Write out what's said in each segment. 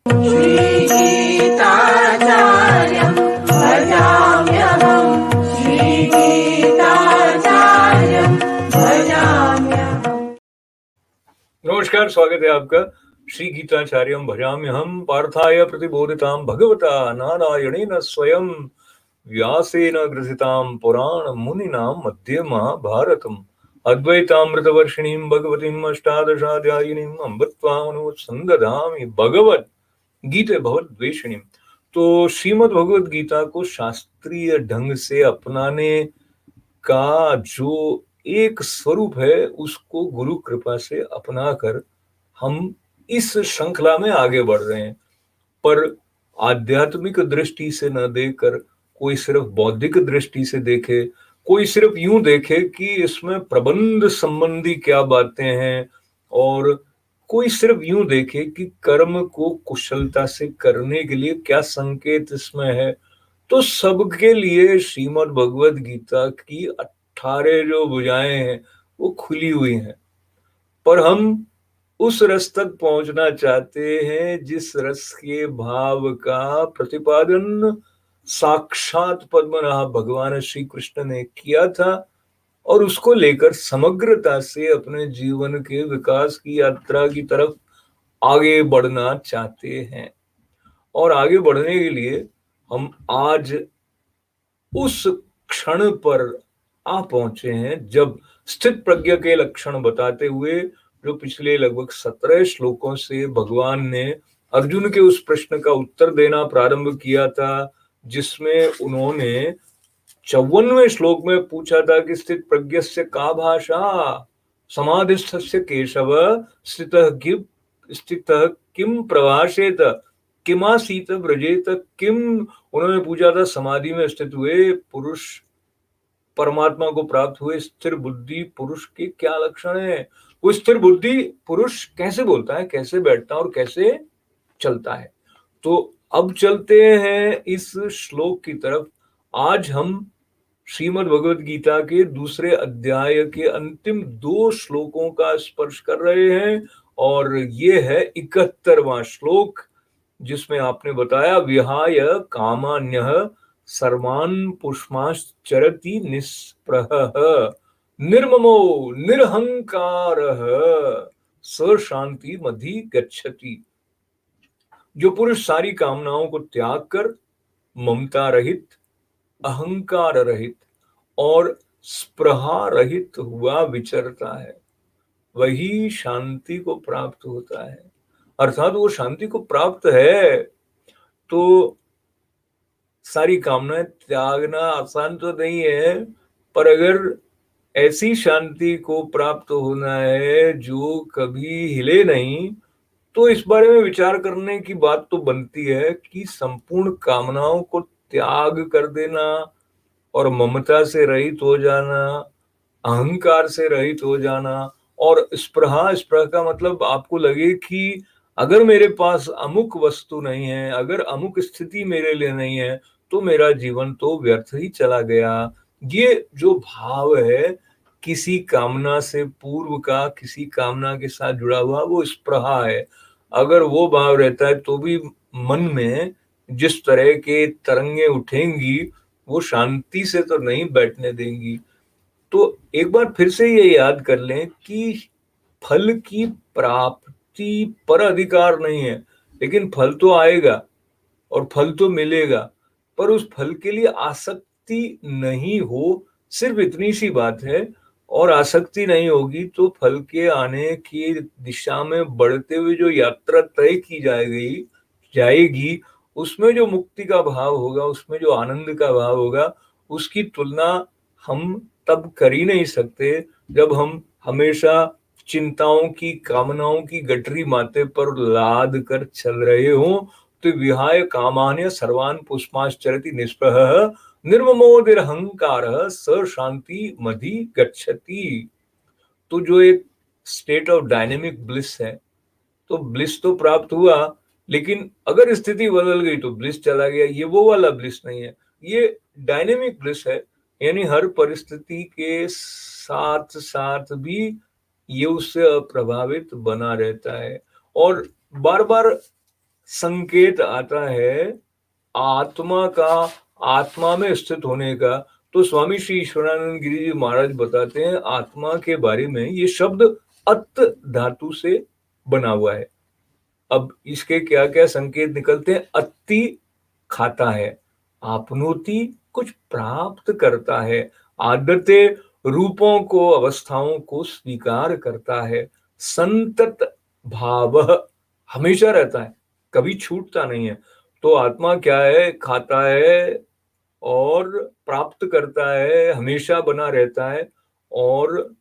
श्रीगीताचार्यं भजाम्यहम् श्रीगीताचार्यं भजाम्यहम्। नमस्कार, स्वागत है आपका। श्री गीताचार्यम भजाम्यहम् पार्थाय प्रतिबोधितां भगवता नारायणेन स्वयं व्यासेन ग्रथितां पुराण मुनिनां मध्ये महाभारतम् अद्वैतामृतवर्षिणीं भगवतीम् अष्टादशाध्यायिनीम् अमृतत्वामनुसंदधामि भगवत गीते भगवद्वेषिणीं। तो श्रीमद् भगवद गीता को शास्त्रीय ढंग से अपनाने का जो एक स्वरूप है, उसको गुरु कृपा से अपनाकर हम इस श्रृंखला में आगे बढ़ रहे हैं। पर आध्यात्मिक दृष्टि से न देखकर कोई सिर्फ बौद्धिक दृष्टि से देखे, कोई सिर्फ यूं देखे कि इसमें प्रबंध संबंधी क्या बातें हैं, और कोई सिर्फ यूं देखे कि कर्म को कुशलता से करने के लिए क्या संकेत इसमें है। तो सबके लिए श्रीमद् भगवद गीता की 18 जो भुजाएं हैं वो खुली हुई हैं। पर हम उस रस तक पहुंचना चाहते हैं जिस रस के भाव का प्रतिपादन साक्षात पद्मनाभ भगवान श्री कृष्ण ने किया था, और उसको लेकर समग्रता से अपने जीवन के विकास की यात्रा की तरफ आगे बढ़ना चाहते हैं। और आगे बढ़ने के लिए हम आज उस क्षण पर आ पहुंचे हैं जब स्थित प्रज्ञ के लक्षण बताते हुए जो पिछले लगभग 17 श्लोकों से भगवान ने अर्जुन के उस प्रश्न का उत्तर देना प्रारंभ किया था, जिसमें उन्होंने 54वें श्लोक में पूछा था कि स्थित प्रज्ञस्य का भाषा, समाधिस्थस्य केशव, स्थितः किम प्रभाषेत, किमासीत व्रजेत किम। उन्होंने पूछा था समाधि में स्थित हुए पुरुष परमात्मा को प्राप्त हुए स्थिर बुद्धि पुरुष के क्या लक्षण है। वो स्थिर बुद्धि पुरुष कैसे बोलता है, कैसे बैठता है और कैसे चलता है। तो अब चलते हैं इस श्लोक की तरफ। आज हम श्रीमद् भगवद गीता के दूसरे अध्याय के अंतिम 2 श्लोकों का स्पर्श कर रहे हैं, और ये है 71वां श्लोक, जिसमें आपने बताया विहाय कामान्यः सर्वान् पुष्माश्चरति निस्पृहः निर्ममो निरहंकारः स शांति मधि गच्छति। जो पुरुष सारी कामनाओं को त्याग कर ममता रहित, अहंकार रहित और स्पृहा रहित हुआ विचरता है, वही शांति को प्राप्त होता है। अर्थात वो शांति को प्राप्त है। तो सारी कामनाएं त्यागना आसान तो नहीं है, पर अगर ऐसी शांति को प्राप्त होना है जो कभी हिले नहीं, तो इस बारे में विचार करने की बात तो बनती है कि संपूर्ण कामनाओं को त्याग कर देना और ममता से रहित हो जाना, अहंकार से रहित हो जाना, और स्पृहा, स्पृहा का मतलब आपको लगे कि अगर मेरे पास अमुक वस्तु नहीं है, अगर अमुक स्थिति मेरे लिए नहीं है, तो मेरा जीवन तो व्यर्थ ही चला गया। ये जो भाव है किसी कामना से पूर्व का, किसी कामना के साथ जुड़ा हुआ, वो स्पृहा है। अगर वो भाव रहता है तो भी मन में जिस तरह के तरंगे उठेंगी वो शांति से तो नहीं बैठने देंगी। तो एक बार फिर से ये याद कर लें कि फल की प्राप्ति पर अधिकार नहीं है, लेकिन फल तो आएगा और फल तो मिलेगा, पर उस फल के लिए आसक्ति नहीं हो, सिर्फ इतनी सी बात है। और आसक्ति नहीं होगी तो फल के आने की दिशा में बढ़ते हुए जो यात्रा तय की जाएगी, उसमें जो मुक्ति का भाव होगा, उसमें जो आनंद का भाव होगा, उसकी तुलना हम तब कर ही नहीं सकते जब हम हमेशा चिंताओं की, कामनाओं की गठरी माथे पर लाद कर चल रहे हों। तो विहाय कामान्य सर्वान् पुष्माश्चरति निस्पृहः निर्ममो निरहंकारः स शांति मधि गच्छति। तो जो एक स्टेट ऑफ डायनेमिक ब्लिस है, तो ब्लिस तो प्राप्त हुआ, लेकिन अगर स्थिति बदल गई तो ब्लिस चला गया। ये वो वाला ब्लिस नहीं है, ये डायनेमिक ब्लिस है, यानी हर परिस्थिति के साथ साथ भी ये उससे अप्रभावित बना रहता है। और बार बार संकेत आता है आत्मा का, आत्मा में स्थित होने का, तो स्वामी श्री ईश्वरानंद गिरी जी महाराज बताते हैं आत्मा के बारे में, ये शब्द अत धातु से बना हुआ है। अब इसके क्या क्या संकेत निकलते हैं? अति खाता है, आपनोति कुछ प्राप्त करता है, आदते रूपों को, अवस्थाओं को स्वीकार करता है, संतत भाव हमेशा रहता है, कभी छूटता नहीं है। तो आत्मा क्या है? खाता है और प्राप्त करता है, हमेशा बना रहता है, और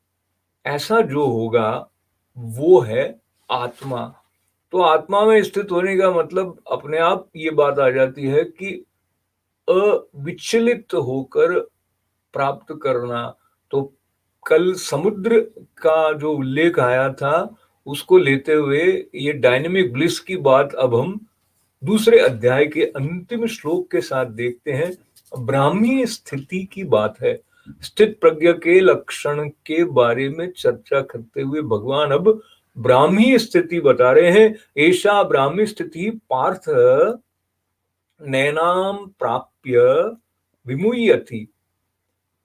ऐसा जो होगा वो है आत्मा। तो आत्मा में स्थित होने का मतलब अपने आप ये बात आ जाती है कि अविचलित होकर प्राप्त करना। तो कल समुद्र का जो उल्लेख आया था उसको लेते हुए ये डायनेमिक ब्लिस की बात अब हम दूसरे अध्याय के अंतिम श्लोक के साथ देखते हैं। ब्राह्मी स्थिति की बात है, स्थित प्रज्ञ के लक्षण के बारे में चर्चा करते हुए भगवान अब ब्राह्मी स्थिति बता रहे हैं। ऐसा ब्राह्मी स्थिति पार्थ नैनाम प्राप्य विमुह्यति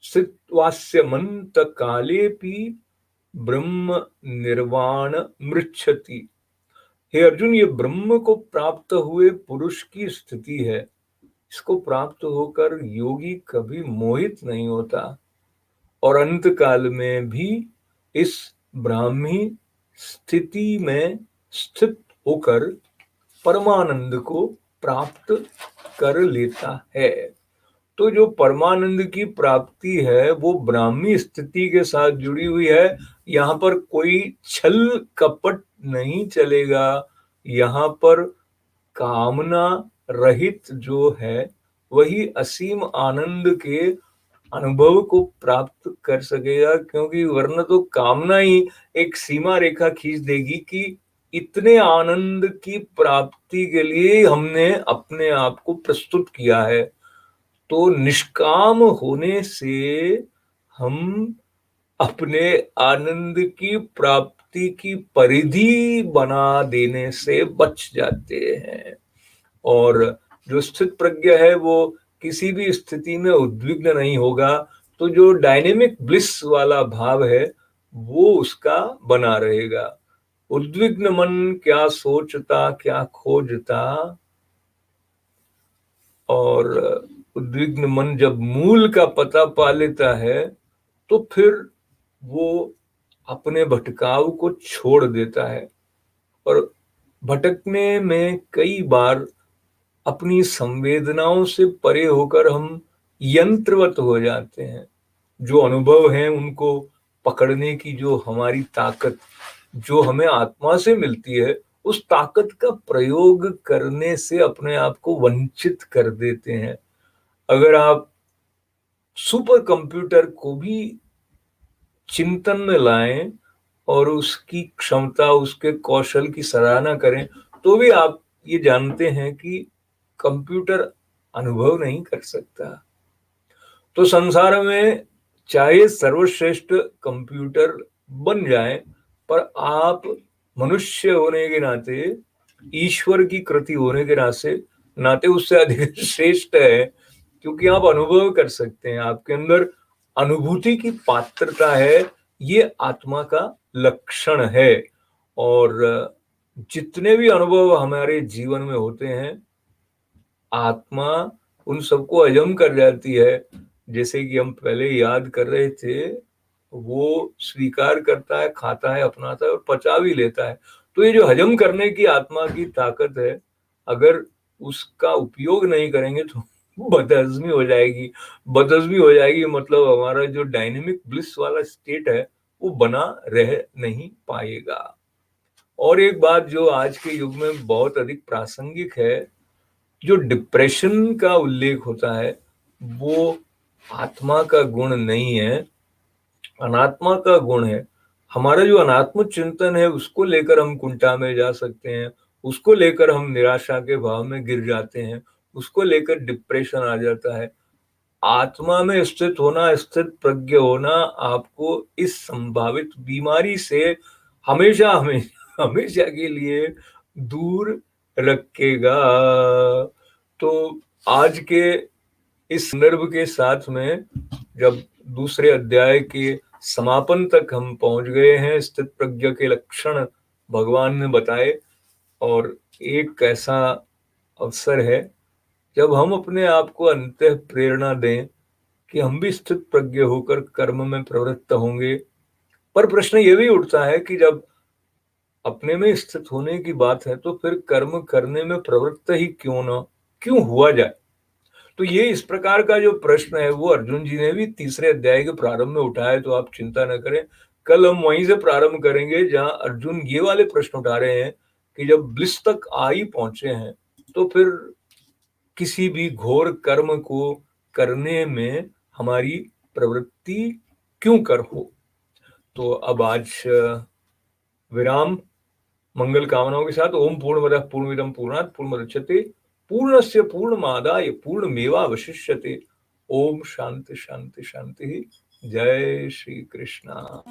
स्थित्वास्य मंत कालेपि ब्रह्म निर्वाण मृच्छति। हे अर्जुन, ये ब्रह्म को प्राप्त हुए पुरुष की स्थिति है। इसको प्राप्त होकर योगी कभी मोहित नहीं होता और अंत काल में भी इस ब्राह्मी स्थिति में स्थित होकर परमानंद को प्राप्त कर लेता है। तो जो परमानंद की प्राप्ति है वो ब्राह्मी स्थिति के साथ जुड़ी हुई है। यहाँ पर कोई छल कपट नहीं चलेगा। यहाँ पर कामना रहित जो है वही असीम आनंद के अनुभव को प्राप्त कर सकेगा, क्योंकि वरना तो कामना ही एक सीमा रेखा खींच देगी कि इतने आनंद की प्राप्ति के लिए हमने अपने आप को प्रस्तुत किया है। तो निष्काम होने से हम अपने आनंद की प्राप्ति की परिधि बना देने से बच जाते हैं। और जो स्थित प्रज्ञ है वो किसी भी स्थिति में उद्विग्न नहीं होगा। तो जो डायनेमिक ब्लिस वाला भाव है वो उसका बना रहेगा। उद्विग्न मन क्या सोचता क्या खोजता, और उद्विग्न मन जब मूल का पता पा लेता है तो फिर वो अपने भटकाव को छोड़ देता है। और भटकने में कई बार अपनी संवेदनाओं से परे होकर हम यंत्रवत हो जाते हैं। जो अनुभव हैं उनको पकड़ने की जो हमारी ताकत जो हमें आत्मा से मिलती है, उस ताकत का प्रयोग करने से अपने आप को वंचित कर देते हैं। अगर आप सुपर कंप्यूटर को भी चिंतन में लाएं और उसकी क्षमता, उसके कौशल की सराहना करें, तो भी आप ये जानते हैं कि कंप्यूटर अनुभव नहीं कर सकता। तो संसार में चाहे सर्वश्रेष्ठ कंप्यूटर बन जाए, पर आप मनुष्य होने के नाते, ईश्वर की कृति होने के नाते उससे अधिक श्रेष्ठ है, क्योंकि आप अनुभव कर सकते हैं, आपके अंदर अनुभूति की पात्रता है। ये आत्मा का लक्षण है। और जितने भी अनुभव हमारे जीवन में होते हैं, आत्मा उन सबको हजम कर जाती है। जैसे कि हम पहले याद कर रहे थे, वो स्वीकार करता है, खाता है, अपनाता है और पचा भी लेता है। तो ये जो हजम करने की आत्मा की ताकत है, अगर उसका उपयोग नहीं करेंगे तो बदहजमी हो जाएगी। बदहजमी हो जाएगी मतलब हमारा जो डायनेमिक ब्लिस वाला स्टेट है वो बना रह नहीं पाएगा। और एक बात जो आज के युग में बहुत अधिक प्रासंगिक है, जो डिप्रेशन का उल्लेख होता है वो आत्मा का गुण नहीं है, अनात्मा का गुण है। हमारा जो अनात्म चिंतन है उसको लेकर हम कुंठा में जा सकते हैं, उसको लेकर हम निराशा के भाव में गिर जाते हैं, उसको लेकर डिप्रेशन आ जाता है। आत्मा में स्थित होना, स्थित प्रज्ञ होना आपको इस संभावित बीमारी से हमेशा हमेशा हमेशा के लिए दूर रखेगा। तो आज के इस संदर्भ के साथ में जब दूसरे अध्याय के समापन तक हम पहुंच गए हैं, स्थित प्रज्ञ के लक्षण भगवान ने बताए, और एक ऐसा अवसर है जब हम अपने आप को अंतः प्रेरणा दें कि हम भी स्थित प्रज्ञ होकर कर्म में प्रवृत्त होंगे। पर प्रश्न ये भी उठता है कि जब अपने में स्थित होने की बात है तो फिर कर्म करने में प्रवृत्त ही क्यों हुआ जाए। तो ये इस प्रकार का जो प्रश्न है वो अर्जुन जी ने भी तीसरे अध्याय के प्रारंभ में उठाया। तो आप चिंता न करें, कल हम वहीं से प्रारंभ करेंगे जहां अर्जुन ये वाले प्रश्न उठा रहे हैं कि जब ब्लिस तक आ ही पहुंचे हैं तो फिर किसी भी घोर कर्म को करने में हमारी प्रवृत्ति क्यों कर हो। तो अब आज विराम मंगल कामनाओं के साथ। ओम पूर्णमदः पूर्णमिदं पूर्णात् पूर्णमुदच्यते पूर्णस्य पूर्णमादाय पूर्णमेवावशिष्यते। ओम शांति शांति शांति। जय श्री कृष्णा।